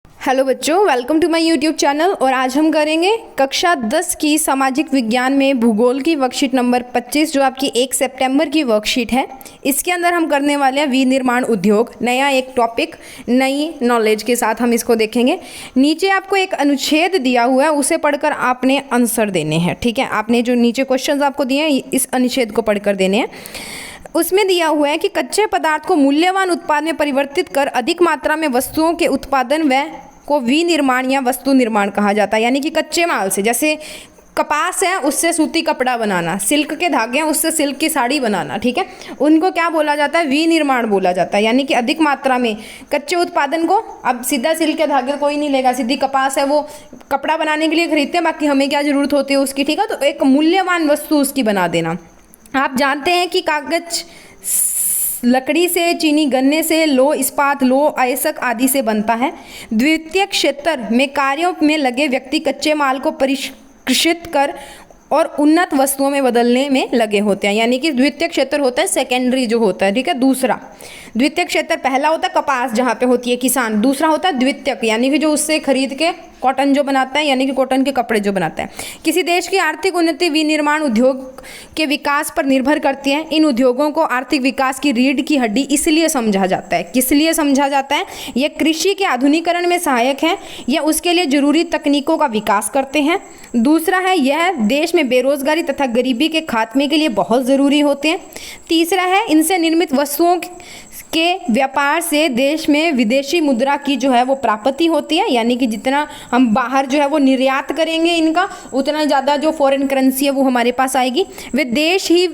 Hello बच्चों, welcome to my YouTube channel. और आज हम करेंगे कक्षा 10 की सामाजिक विज्ञान में भूगोल की वर्कशीट नंबर 25, जो आपकी 1 सितंबर की वर्कशीट है। इसके अंदर हम करने वाले हैं विनिर्माण उद्योग, नया एक टॉपिक, नई नॉलेज के साथ हम इसको देखेंगे। नीचे आपको एक अनुच्छेद दिया हुआ है, उसे पढ़कर आपने आंसर देने हैं। ठीक है, आपने जो नीचे क्वेश्चन आपको दिए हैं इस अनुच्छेद को पढ़कर देने हैं। उसमें दिया हुआ है कि कच्चे पदार्थ को मूल्यवान उत्पाद में परिवर्तित कर अधिक मात्रा में वस्तुओं के उत्पादन व को विनिर्माण या वस्तु निर्माण कहा जाता है। यानी कि कच्चे माल से, जैसे कपास है उससे सूती कपड़ा बनाना, सिल्क के धागे हैं उससे सिल्क की साड़ी बनाना, ठीक है, उनको क्या बोला जाता है? विनिर्माण बोला जाता है। यानी कि अधिक मात्रा में कच्चे उत्पादन को, अब सीधा सिल्क के धागे कोई नहीं लेगा, सीधी कपास है वो कपड़ा बनाने के लिए खरीदते हैं, बाकी हमें क्या जरूरत होती है उसकी, ठीक है। तो एक मूल्यवान वस्तु उसकी बना देना। आप जानते हैं कि कागज लकड़ी से, चीनी गन्ने से, लो इस्पात, लो अयस्क आदि से बनता है। द्वितीय क्षेत्र में कार्यों में लगे व्यक्ति कच्चे माल को परिष्कृत कर और उन्नत वस्तुओं में बदलने में लगे होते हैं। यानी कि द्वितीय क्षेत्र होता है सेकेंडरी जो होता है, ठीक है। दूसरा द्वितीय क्षेत्र, पहला होता है कपास जहाँ पे होती है किसान, दूसरा होता है द्वितीयक, यानी कि जो उससे खरीद के कॉटन जो बनाता है, यानी कि कॉटन के कपड़े जो बनाता है। किसी देश की आर्थिक उन्नति विनिर्माण उद्योग के विकास पर निर्भर करती है। इन उद्योगों को आर्थिक विकास की रीढ़ की हड्डी इसलिए समझा जाता है। किस लिए समझा जाता है? यह कृषि के आधुनिकीकरण में सहायक है, यह उसके लिए जरूरी तकनीकों का विकास करते हैं। दूसरा है, यह देश में बेरोजगारी तथा गरीबी के खात्मे के लिए बहुत ज़रूरी होते हैं। तीसरा है, इनसे निर्मित वस्तुओं के व्यापार से देश में विदेशी मुद्रा की जो है वो प्राप्ति होती है। यानी कि जितना हम बाहर जो है वो निर्यात करेंगे इनका, उतना ज़्यादा जो फॉरेन करेंसी है वो हमारे पास आएगी। वे देश ही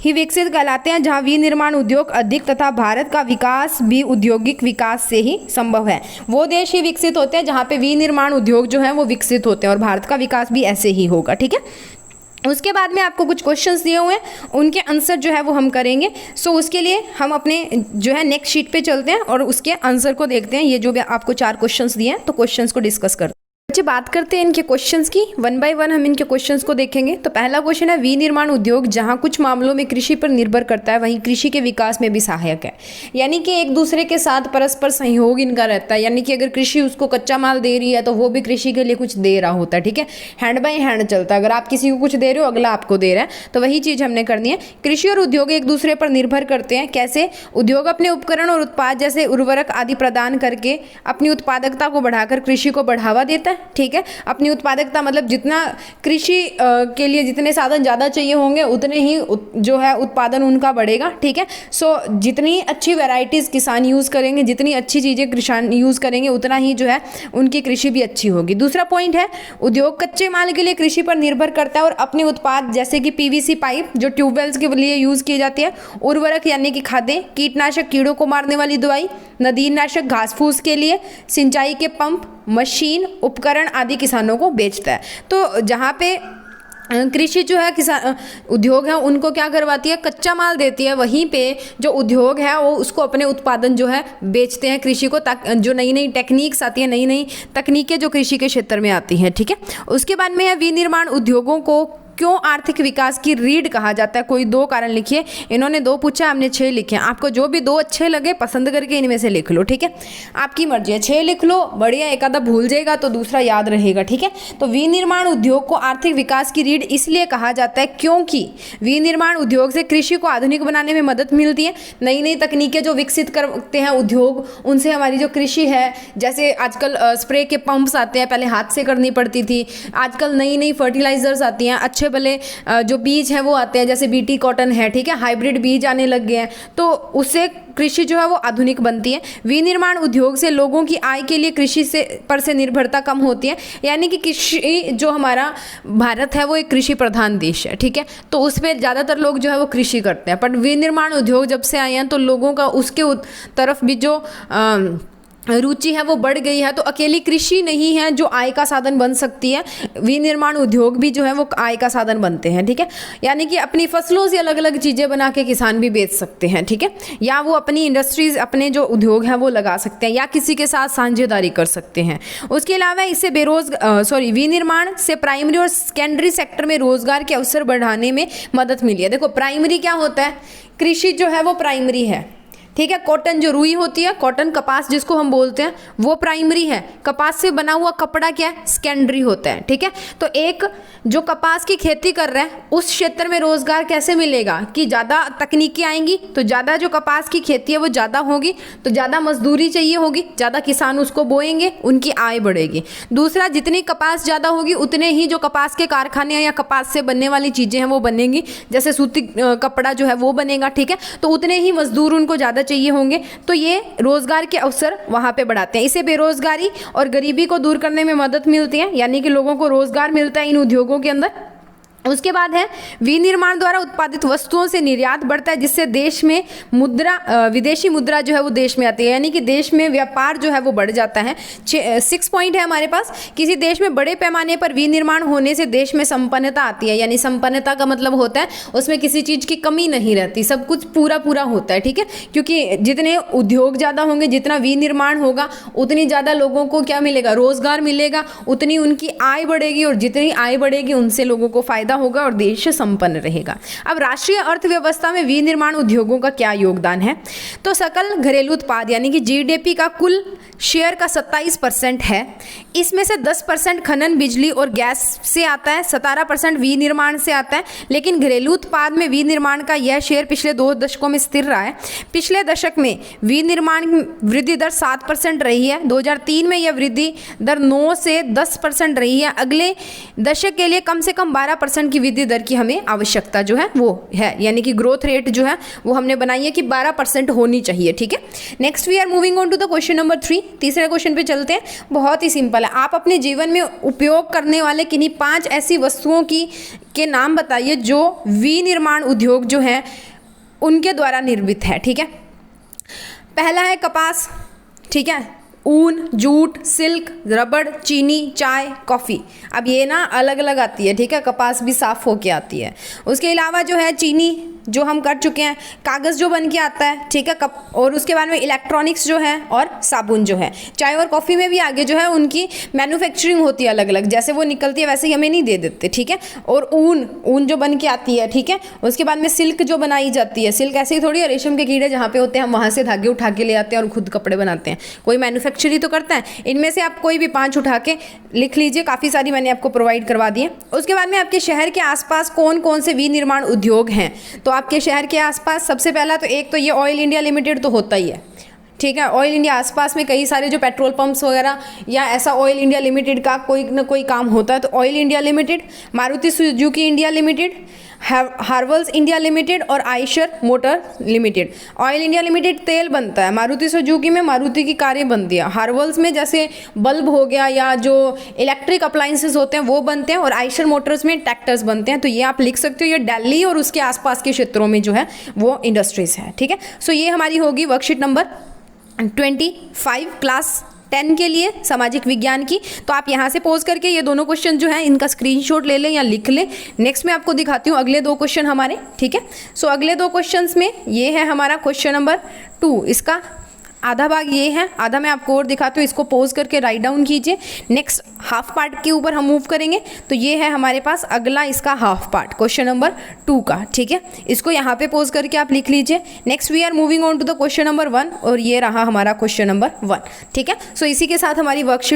विकसित कहलाते हैं जहां विनिर्माण उद्योग अधिक, तथा भारत का विकास भी औद्योगिक विकास से ही संभव है। वो देश ही विकसित होते हैं जहां पे विनिर्माण उद्योग जो है वो विकसित होते हैं, और भारत का विकास भी ऐसे ही होगा, ठीक है। उसके बाद में आपको कुछ क्वेश्चंस दिए हुए हैं, उनके आंसर जो है वो हम करेंगे। सो उसके लिए हम अपने जो है नेक्स्ट शीट पे चलते हैं और उसके आंसर को देखते हैं। ये जो भी आपको 4 क्वेश्चंस दिए हैं, तो क्वेश्चंस को डिस्कस करते हैं। बच्चे, बात करते हैं इनके क्वेश्चंस की, 1 बाय 1 हम इनके क्वेश्चंस को देखेंगे। तो पहला क्वेश्चन है, विनिर्माण उद्योग जहां कुछ मामलों में कृषि पर निर्भर करता है, वहीं कृषि के विकास में भी सहायक है। यानी कि एक दूसरे के साथ परस्पर सहयोग इनका रहता है। यानी कि अगर कृषि उसको कच्चा माल दे रही है तो वो भी कृषि के लिए कुछ दे रहा होता है, ठीक है। हैंड बाय हैंड चलता है। अगर आप किसी को कुछ दे रहे हो, अगला आपको दे रहा है, तो वही चीज़ हमने करनी है। कृषि और उद्योग एक दूसरे पर निर्भर करते हैं। कैसे? उद्योग अपने उपकरण और उत्पाद जैसे उर्वरक आदि प्रदान करके अपनी उत्पादकता को बढ़ाकर कृषि को बढ़ावा देता है, ठीक है। अपनी उत्पादकता मतलब जितना कृषि के लिए जितने साधन ज़्यादा चाहिए होंगे उतने ही जो है उत्पादन उनका बढ़ेगा, ठीक है। सो जितनी अच्छी वैरायटीज़ किसान यूज़ करेंगे, जितनी अच्छी चीज़ें किसान यूज़ करेंगे, उतना ही जो है उनकी कृषि भी अच्छी होगी। दूसरा पॉइंट है, उद्योग कच्चे माल के लिए कृषि पर निर्भर करता है और अपने उत्पाद जैसे कि पीवीसी पाइप जो ट्यूबवेल्स के लिए यूज़ की जाती है, उर्वरक यानी कि खादें, कीटनाशक कीड़ों को मारने वाली दवाई, नदीनाशक घास फूस के लिए, सिंचाई के पंप, मशीन, उपकरण आदि किसानों को बेचता है। तो जहाँ पे कृषि जो है किसान उद्योग है उनको क्या करवाती है? कच्चा माल देती है। वहीं पे जो उद्योग है वो उसको अपने उत्पादन जो है बेचते हैं कृषि को, जो नई नई टेक्निक्स आती हैं, नई नई तकनीकें जो कृषि के क्षेत्र में आती हैं, ठीक है। उसके बाद में है, विनिर्माण उद्योगों को क्यों आर्थिक विकास की रीढ़ कहा जाता है? कोई 2 कारण लिखिए। इन्होंने 2 पूछा, हमने 6 लिखे हैं। आपको जो भी 2 अच्छे लगे पसंद करके इनमें से लिख लो, ठीक है। आपकी मर्जी है, 6 लिख लो, बढ़िया, एक आधा भूल जाएगा तो दूसरा याद रहेगा, ठीक है। तो विनिर्माण उद्योग को आर्थिक विकास की रीढ़ इसलिए कहा जाता है क्योंकि विनिर्माण उद्योग से कृषि को आधुनिक बनाने में मदद मिलती है। नई नई तकनीकें जो विकसित करते हैं उद्योग, उनसे हमारी जो कृषि है, जैसे आजकल स्प्रे के पंप्स आते हैं, पहले हाथ से करनी पड़ती थी। आजकल नई नई फर्टिलाइजर्स आती हैं, अच्छे भले जो बीज हैं वो आते हैं, जैसे बीटी कॉटन है, ठीक है, हाइब्रिड बीज आने लग गए हैं, तो उससे कृषि जो है वो आधुनिक बनती है। विनिर्माण उद्योग से लोगों की आय के लिए कृषि से निर्भरता कम होती है। यानी कि कृषि जो हमारा भारत है वो एक कृषि प्रधान देश है, ठीक है, तो उसमें ज़्यादातर लोग जो है वो कृषि करते हैं। पर विनिर्माण उद्योग जब से आए हैं तो लोगों का उसके तरफ भी जो रुचि है वो बढ़ गई है। तो अकेली कृषि नहीं है जो आय का साधन बन सकती है, विनिर्माण उद्योग भी जो है वो आय का साधन बनते हैं, ठीक है। यानी कि अपनी फसलों से अलग अलग चीज़ें बना के किसान भी बेच सकते हैं, ठीक है, या वो अपनी इंडस्ट्रीज, अपने जो उद्योग हैं वो लगा सकते हैं, या किसी के साथ साझेदारी कर सकते हैं। उसके अलावा इससे विनिर्माण से प्राइमरी और सेकेंडरी सेक्टर में रोजगार के अवसर बढ़ाने में मदद मिली है। देखो, प्राइमरी क्या होता है? कृषि जो है वो प्राइमरी है, ठीक है। कॉटन जो रुई होती है, कॉटन कपास जिसको हम बोलते हैं, वो प्राइमरी है। कपास से बना हुआ कपड़ा क्या है, सेकेंडरी होता है। ठीक है। तो एक जो कपास की खेती कर रहा है उस क्षेत्र में रोजगार कैसे मिलेगा कि ज़्यादा तकनीकी आएंगी तो ज़्यादा जो कपास की खेती है वो ज़्यादा होगी, तो ज़्यादा मजदूरी चाहिए होगी, ज़्यादा किसान उसको बोएंगे, उनकी आय बढ़ेगी। दूसरा, जितनी कपास ज़्यादा होगी उतने ही जो कपास के कारखाने या कपास से बनने वाली चीज़ें हैं वो बनेंगी, जैसे सूती कपड़ा जो है वो बनेगा। ठीक है। तो उतने ही मजदूर उनको ज़्यादा चाहिए होंगे, तो ये रोजगार के अवसर वहाँ पे बढ़ाते हैं। इससे बेरोजगारी और गरीबी को दूर करने में मदद मिलती है, यानी कि लोगों को रोजगार मिलता है इन उद्योगों के अंदर। उसके बाद है विनिर्माण द्वारा उत्पादित वस्तुओं से निर्यात बढ़ता है, जिससे देश में विदेशी मुद्रा जो है वो देश में आती है, यानी कि देश में व्यापार जो है वो बढ़ जाता है। 6 पॉइंट है हमारे पास। किसी देश में बड़े पैमाने पर विनिर्माण होने से देश में संपन्नता आती है, यानी संपन्नता का मतलब होता है उसमें किसी चीज़ की कमी नहीं रहती, सब कुछ पूरा पूरा होता है। ठीक है। क्योंकि जितने उद्योग ज़्यादा होंगे, जितना विनिर्माण होगा, उतनी ज़्यादा लोगों को क्या मिलेगा, रोजगार मिलेगा, उतनी उनकी आय बढ़ेगी, और जितनी आय बढ़ेगी उनसे लोगों को फायदा होगा और देश संपन्न रहेगा। अब राष्ट्रीय अर्थव्यवस्था में विनिर्माण उद्योगों का क्या योगदान है, तो सकल घरेलू उत्पाद यानी कि जीडीपी का कुल शेयर का 27% है। इसमें से 10% खनन, बिजली और गैस से आता है, 17% विनिर्माण से आता है। लेकिन घरेलू उत्पाद में विनिर्माण का यह शेयर पिछले 2 दशकों में स्थिर रहा है। पिछले दशक में विनिर्माण वृद्धि दर 7% रही है। 2003 में यह वृद्धि दर 9 से 10% रही है। अगले दशक के लिए कम से कम 12% की वृद्धि दर की हमें आवश्यकता जो है वो है, यानी कि ग्रोथ रेट जो है वो हमने बनाई है कि 12% होनी चाहिए। ठीक है। Next we are moving on to the question number 3। तीसरे क्वेश्चन पे चलते हैं। बहुत ही सिंपल है। आप अपने जीवन में उपयोग करने वाले किन्हीं 5 ऐसी वस्तुओं के नाम बताइए जो विनिर्माण उद्योग जो है उनके द्वारा निर्मित है। ठीक है। पहला है कपास, ठीक है, ऊन, जूट, सिल्क, रबड़, चीनी, चाय, कॉफ़ी। अब ये ना अलग अलग आती है। ठीक है। कपास भी साफ होके आती है। उसके अलावा जो है चीनी जो हम कर चुके हैं, कागज़ जो बन के आता है। ठीक है। और उसके बाद में इलेक्ट्रॉनिक्स जो है और साबुन जो है। चाय और कॉफ़ी में भी आगे जो है उनकी मैन्युफैक्चरिंग होती है अलग अलग, जैसे वो निकलती है वैसे ही हमें नहीं दे देते। ठीक है। और ऊन जो बन के आती है। ठीक है। उसके बाद में सिल्क जो बनाई जाती है, सिल्क ऐसे ही थोड़ी है, रेशम के कीड़े जहाँ पे होते हैं हम वहाँ से धागे उठा के ले आते हैं और खुद कपड़े बनाते हैं, कोई मैन्युफैक्चरिंग तो करता है। इनमें से आप कोई भी 5 उठा के लिख लीजिए, काफ़ी सारी मैंने आपको प्रोवाइड करवा दी है। उसके बाद में आपके शहर के आसपास कौन कौन से विनिर्माण उद्योग हैं, तो आपके शहर के आसपास सबसे पहला तो एक तो ये ऑयल इंडिया लिमिटेड तो होता ही है। ठीक है। ऑयल इंडिया आसपास में कई सारे जो पेट्रोल पंप्स वगैरह या ऐसा ऑयल इंडिया लिमिटेड का कोई ना कोई काम होता है, तो oil India limited, Maruti Suzuki India limited, Havells India limited और Eicher motor limited. Oil India limited तेल बनता है, मारुति सुजुकी में मारुति की कारें बनती है, हार्वल्स में जैसे बल्ब हो गया या जो इलेक्ट्रिक अप्लाइंसेस होते हैं वो बनते हैं, और आयशर मोटर्स में ट्रैक्टर्स बनते हैं। तो ये आप लिख सकते हो, ये दिल्ली और उसके आसपास के क्षेत्रों में जो है वो इंडस्ट्रीज है। ठीक है। सो ये हमारी होगी वर्कशीट नंबर 25 क्लास 10 के लिए सामाजिक विज्ञान की। तो आप यहाँ से पोज करके ये दोनों क्वेश्चन जो हैं इनका स्क्रीनशॉट ले लें या लिख लें। नेक्स्ट मैं आपको दिखाती हूँ अगले 2 क्वेश्चन हमारे। ठीक है। सो अगले 2 क्वेश्चंस में ये है हमारा क्वेश्चन नंबर 2, इसका आधा भाग ये है, आधा मैं आपको और दिखाती हूँ, इसको पोज करके राइट डाउन कीजिए। नेक्स्ट हाफ पार्ट के ऊपर हम मूव करेंगे, तो ये है हमारे पास अगला इसका हाफ पार्ट क्वेश्चन नंबर 2 का। ठीक है। इसको यहाँ पे पोज करके आप लिख लीजिए। Next we are moving on to the question number 1, और ये रहा हमारा क्वेश्चन नंबर 1। ठीक है। सो इसी के साथ हमारी वर्कशीट